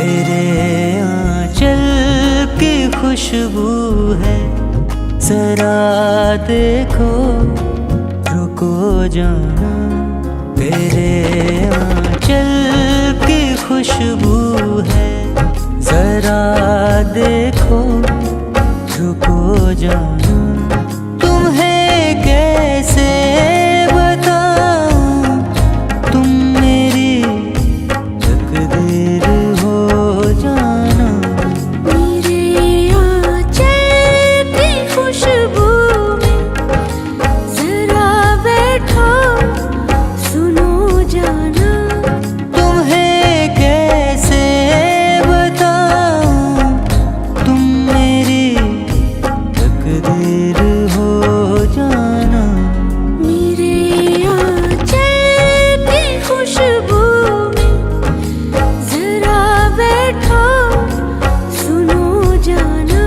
तेरे आंचल की खुशबू है, जरा देखो रुको जाना। तेरे आंचल की खुशबू है, जरा देखो रुको जाना। तुम्हें कैसे बताऊं, तुम मेरी तकदीर हो जाना। मेरे आंचल की खुशबू में जरा बैठो सुनो जाना। तुम्हें कैसे बताऊं, तुम मेरी तकदीर हो जाना। मेरे आंचल की खुशबू में जरा बैठो सुनो जाना।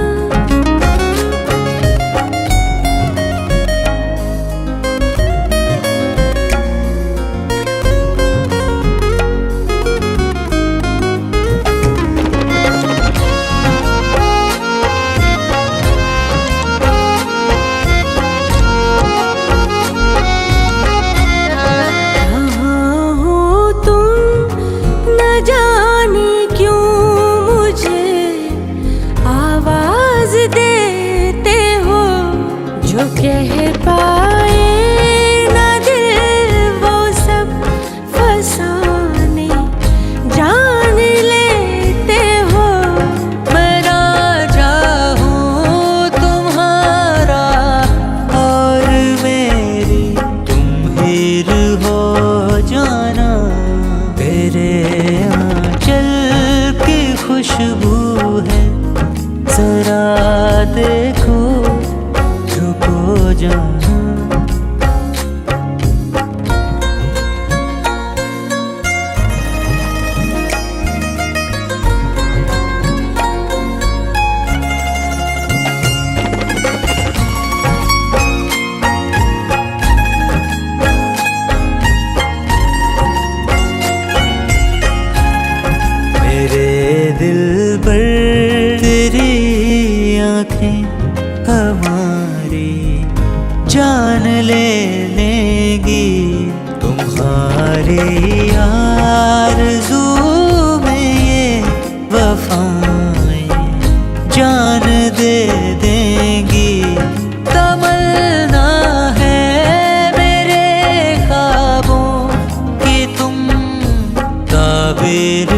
जाने क्यों मुझे आवाज देते हो, जो कह पाए ना दिल वो सब फसाने जान लेते हो। मैं ना चाहूं तुम्हारा और मेरी तुम हीर हो जाना। तेरे आंचल की खुशबू है, जरा देखो रुको जाना। मेरे दिल पर तेरी आँखें हमारी जान ले लेंगी। तुम्हारी आरज़ू में ये वफ़ाएं जान दे देंगी। तमन्ना है मेरे ख्वाबों की तुम ताबीर